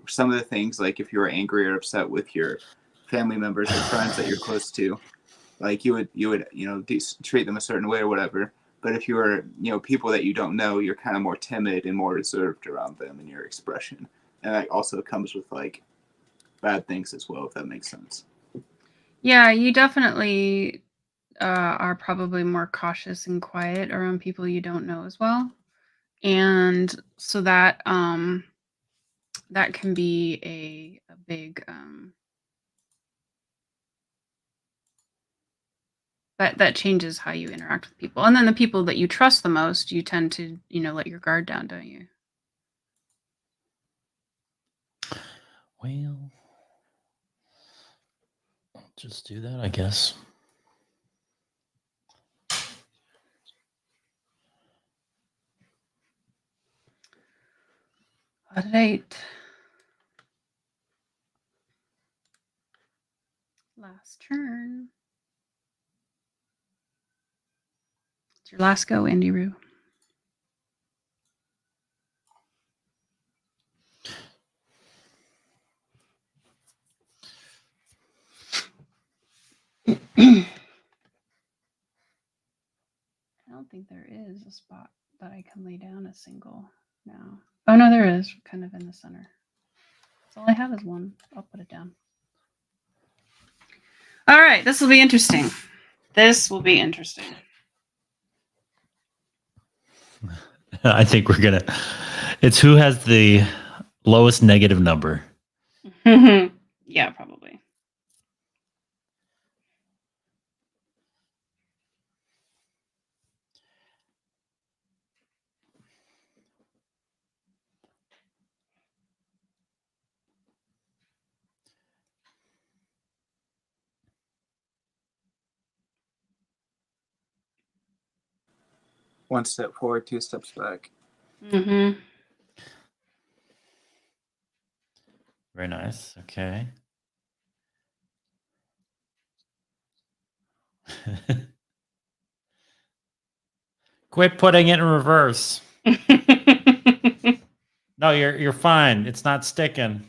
some of the things, like if you were angry or upset with your family members or friends that you're close to, you would treat them a certain way or whatever. But if you were people that you don't know, you're kind of more timid and more reserved around them in your expression, and that also comes with bad things as well, if that makes sense. Yeah, you definitely are probably more cautious and quiet around people you don't know as well, and so that that can be a big that changes how you interact with people. And then the people that you trust the most, you tend to let your guard down, don't you? Well, I'll just do that, I guess. What date? Last turn. It's your last go, Andy Roo. I don't think there is a spot that I can lay down a single now. Oh no, there is, kind of in the center. That's all I have is one. I'll put it down. All right, this will be interesting. I think it's who has the lowest negative number. Yeah, probably. One step forward, two steps back. Mm-hmm. Very nice. Okay. Quit putting it in reverse. No, you're fine. It's not sticking.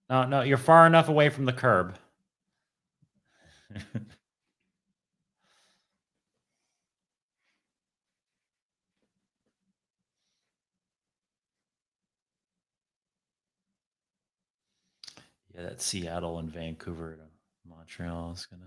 No, you're far enough away from the curb. Yeah, that Seattle and Vancouver to Montreal is gonna.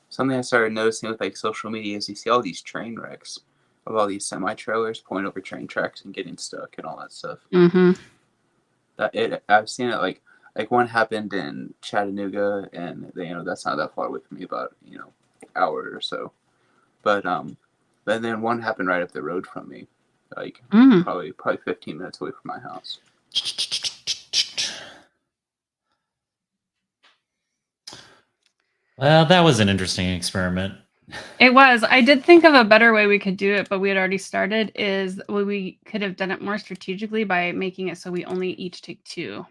Something I started noticing with like social media is you see all these train wrecks of all these semi-trailers pulling over train tracks and getting stuck and all that stuff. Mm-hmm. I've seen it like one happened in Chattanooga, and that's not that far away from me, about hour or so. But then one happened right up the road from me, like probably 15 minutes away from my house. Well, that was an interesting experiment. It was. I did think of a better way we could do it, but we had already started. Is we could have done it more strategically by making it so we only each take 2.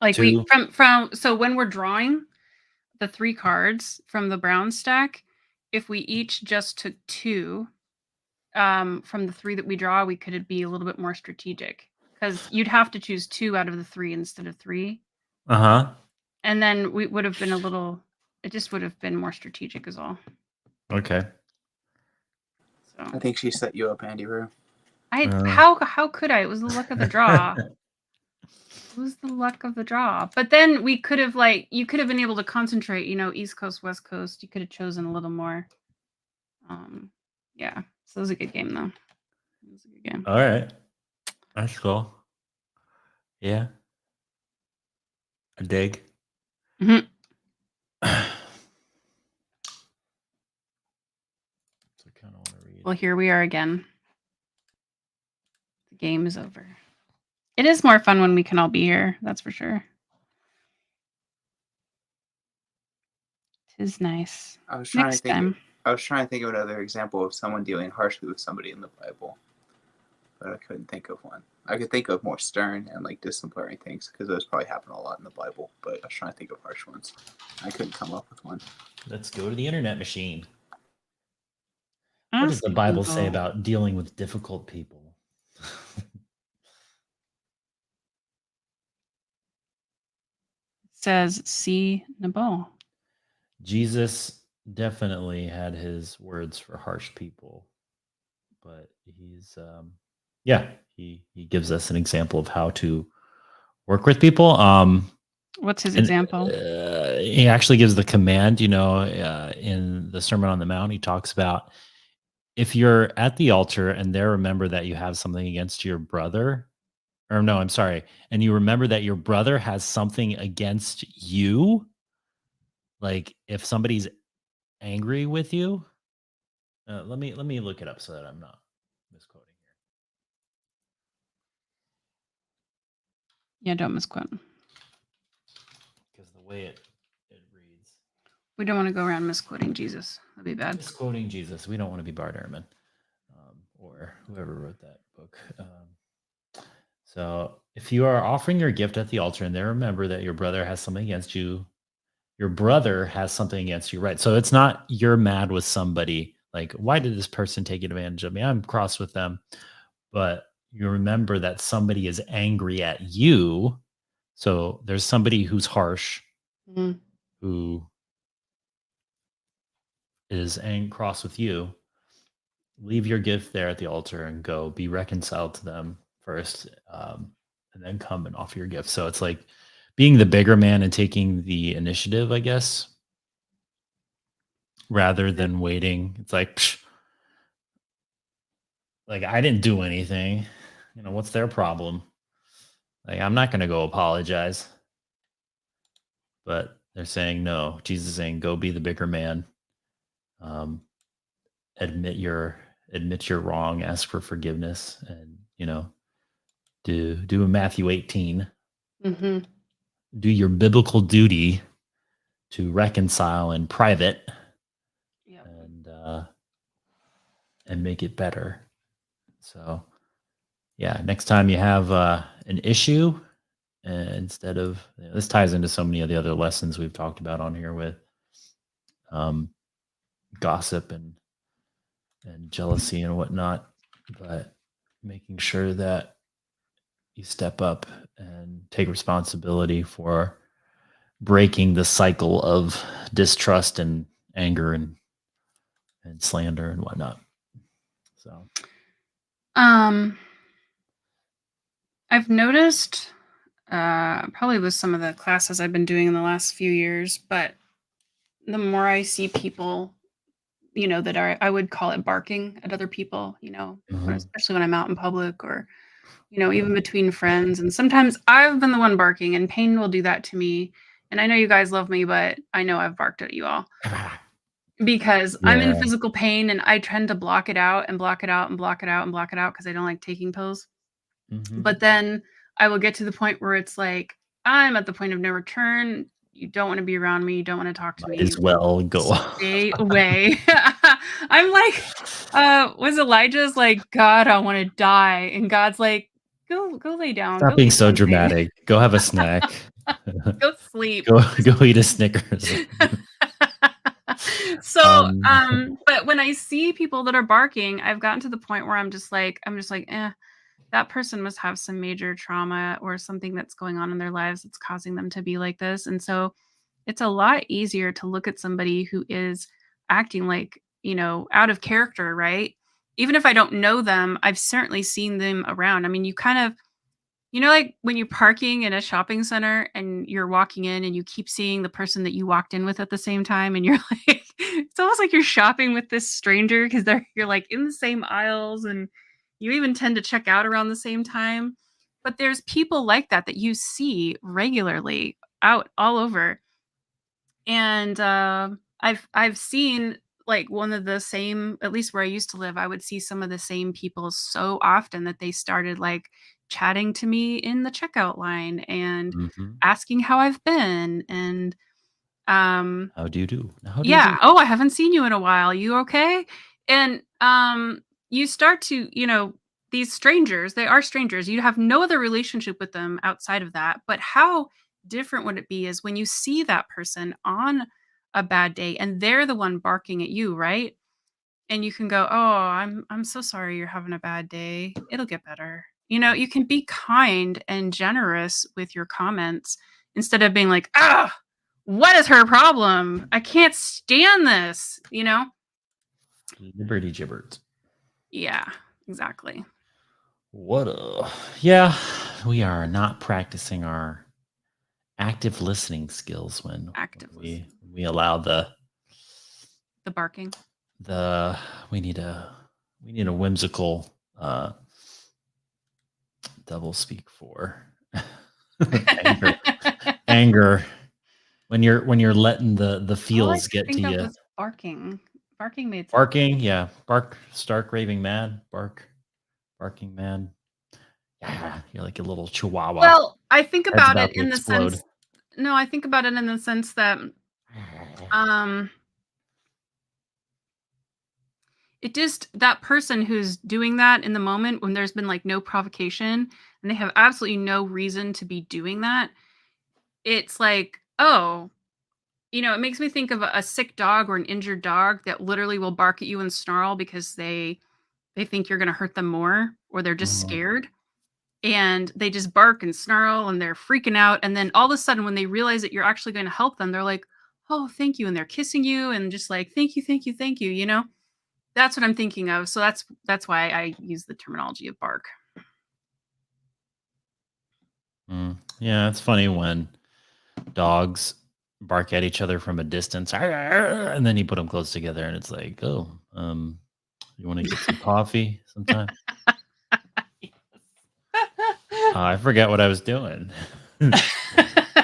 Like 2? we so when we're drawing the 3 cards from the brown stack, if we each just took 2 from the 3 that we draw, we could be a little bit more strategic, because you'd have to choose 2 out of the 3 instead of 3. And then we would have been it just would have been more strategic is all. Okay. So I think she set you up, Andy Roo. How could I? It was the luck of the draw. It was the luck of the draw. But then we could have you could have been able to concentrate, East Coast, West Coast. You could have chosen a little more. Yeah. So it was a good game, though. It was a good game. All right. That's cool. Yeah. A dig. Mm-hmm. Well, here we are again. The game is over. It is more fun when we can all be here. That's for sure. It is nice. I was trying to think of another example of someone dealing harshly with somebody in the Bible, but I couldn't think of one. I could think of more stern and disciplinary things, because those probably happen a lot in the Bible, but I was trying to think of harsh ones. I couldn't come up with one. Let's go to the internet machine. What does the Bible say about dealing with difficult people? It says, see Nabal. Jesus definitely had his words for harsh people, but he's he gives us an example of how to work with people. What's his example? He actually gives the command, in the Sermon on the Mount. He talks about, if you're at the altar and there remember that you have something against your brother, or no, I'm sorry, and you remember that your brother has something against you, like if somebody's angry with you, let me look it up so that I'm not misquoting here. Yeah, don't misquote. Because the way it reads. We don't want to go around misquoting Jesus. That'd be bad. Misquoting Jesus. We don't want to be Bart Ehrman, or whoever wrote that book. So if you are offering your gift at the altar and there remember that your brother has something against you, your brother has something against you, right? So it's not you're mad with somebody, like, why did this person take advantage of me? I'm cross with them. But you remember that somebody is angry at you. So there's somebody who's harsh, who is cross with you. Leave your gift there at the altar and go be reconciled to them first, and then come and offer your gift. So it's like being the bigger man and taking the initiative, I guess, rather than waiting. It's like I didn't do anything. What's their problem? Like, I'm not going to go apologize. But they're saying no. Jesus is saying, go be the bigger man. Admit your admit you're wrong, ask for forgiveness, and do a Matthew 18. Mm-hmm. Do your biblical duty to reconcile in private. Yep. And make it better. So, yeah, next time you have an issue, instead of this ties into so many of the other lessons we've talked about on here with gossip and jealousy and whatnot, but making sure that you step up and take responsibility for breaking the cycle of distrust and anger and slander and whatnot. So, I've noticed, probably with some of the classes I've been doing in the last few years, but the more I see people, that are, I would call it barking at other people, especially when I'm out in public or, even between friends. And sometimes I've been the one barking, and Pain will do that to me. And I know you guys love me, but I know I've barked at you all because I'm in physical pain, and I tend to block it out and block it out and block it out and block it out because I don't like taking pills. But then I will get to the point where it's like, I'm at the point of no return. You don't want to be around me. You don't want to talk to me. As well go. Stay away. I'm like, was Elijah's like, God, I want to die. And God's like, go lay down. Stop being so dramatic. Go have a snack. Go sleep. Go eat a Snickers. So, but when I see people that are barking, I've gotten to the point where I'm just like, that person must have some major trauma or something that's going on in their lives that's causing them to be like this. And so it's a lot easier to look at somebody who is acting like, out of character, right? Even if I don't know them, I've certainly seen them around. I mean, you kind of, like when you're parking in a shopping center and you're walking in and you keep seeing the person that you walked in with at the same time. And you're like, it's almost like you're shopping with this stranger because you're like in the same aisles, and you even tend to check out around the same time. But there's people like that you see regularly out all over. And I've seen like one of the same, at least where I used to live, I would see some of the same people so often that they started like chatting to me in the checkout line and asking how I've been. And how do you do? Oh, I haven't seen you in a while. You okay? And you start to, these strangers, they are strangers. You have no other relationship with them outside of that. But how different would it be is when you see that person on a bad day and they're the one barking at you, right? And you can go, "Oh, I'm so sorry you're having a bad day. It'll get better." You can be kind and generous with your comments instead of being like, "Ah, what is her problem? I can't stand this," Liberty gibbert. Yeah, exactly. Yeah, we are not practicing our active listening skills when we allow the barking. We need a whimsical double speak for anger when you're letting the feels get to you. Barking made sense. Barking, yeah. Bark, stark raving mad. Barking mad. Yeah, you're like a little chihuahua. Well, I think about it in the sense. No, I think about it in the sense that it just, that person who's doing that in the moment when there's been like no provocation and they have absolutely no reason to be doing that, it's like, oh, it makes me think of a sick dog or an injured dog that literally will bark at you and snarl because they think you're going to hurt them more, or they're just scared. And they just bark and snarl and they're freaking out. And then all of a sudden, when they realize that you're actually going to help them, they're like, "Oh, thank you." And they're kissing you and just like, "Thank you, thank you, thank you." That's what I'm thinking of. So that's why I use the terminology of bark. Yeah, it's funny when dogs bark at each other from a distance, and then you put them close together, and it's like, oh, you want to get some coffee sometime? I forget what I was doing.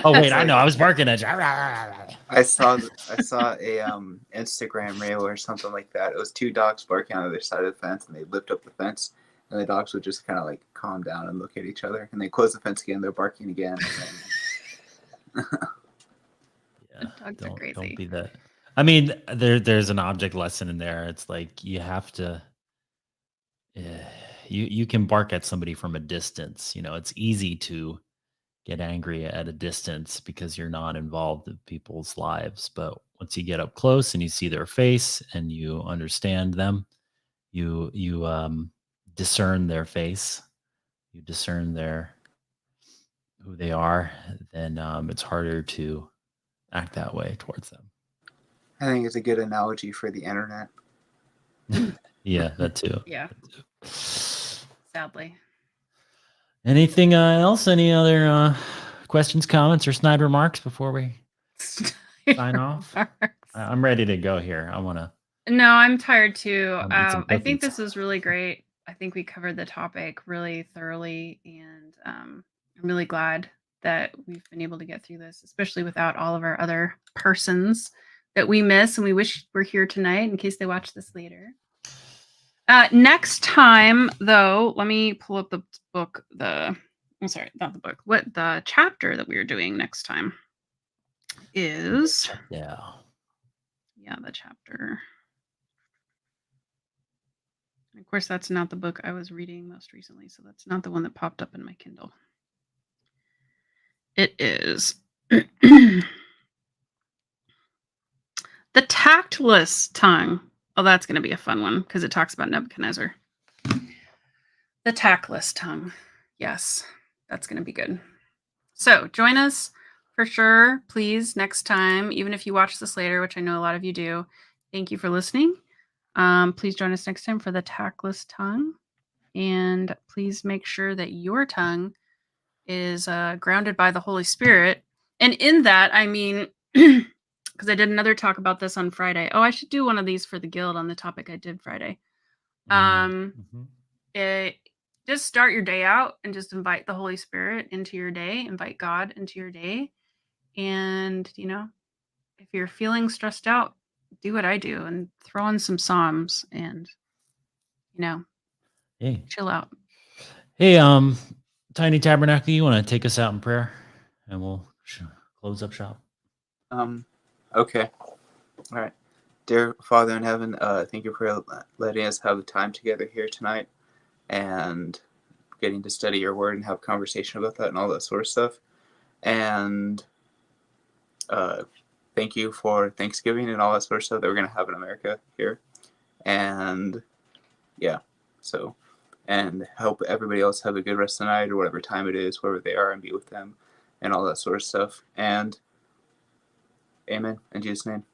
Oh wait, It's I like- know. I was barking at you. I saw a Instagram reel or something like that. It was two dogs barking on the other side of the fence, and they lift up the fence, and the dogs would just kind of like calm down and look at each other, and they close the fence again. They're barking again. Yeah, Dogs are crazy. don't be that. I mean, there's an object lesson in there. It's like you have to. You can bark at somebody from a distance. You know, it's easy to get angry at a distance because you're not involved in people's lives. But once you get up close and you see their face and you understand them, you discern their face, you discern who they are, then it's harder to act that way towards them. I think it's a good analogy for the internet. Yeah, that too. Yeah. That too. Sadly. Anything else? Any other questions, comments, or snide remarks before we sign off? I'm ready to go here. I want to. No, I'm tired too. Eat some I think cookies. this was really great. I think we covered the topic really thoroughly, and I'm really glad that we've been able to get through this, especially without all of our other persons that we miss and we wish were here tonight in case they watch this later. Next time, though, let me pull up the book. I'm sorry, not the book. What the chapter that we are doing next time is? Yeah, the chapter. And of course, that's not the book I was reading most recently, so that's not the one that popped up in my Kindle. It is The Tactless Tongue. Oh, that's going to be a fun one because it talks about Nebuchadnezzar. The Tactless Tongue. Yes, that's going to be good. So join us for sure, please, next time, even if you watch this later, which I know a lot of you do. Thank you for listening. Please join us next time for The Tactless Tongue. And please make sure that your tongue is grounded by the Holy Spirit. And in that, I mean, because I did another talk about this on Friday. Oh, I should do one of these for the guild on the topic I did Friday. Just start your day out and just invite the Holy Spirit into your day, invite God into your day. And, if you're feeling stressed out, do what I do and throw in some Psalms and, hey, chill out. Hey, Tiny Tabernacle, you want to take us out in prayer, and we'll close up shop. Okay. All right. Dear Father in heaven, thank you for letting us have the time together here tonight and getting to study your word and have conversation about that and all that sort of stuff. And thank you for Thanksgiving and all that sort of stuff that we're going to have in America here. And yeah, and hope everybody else have a good rest of the night or whatever time it is, wherever they are, and be with them and all that sort of stuff. And amen in Jesus' name.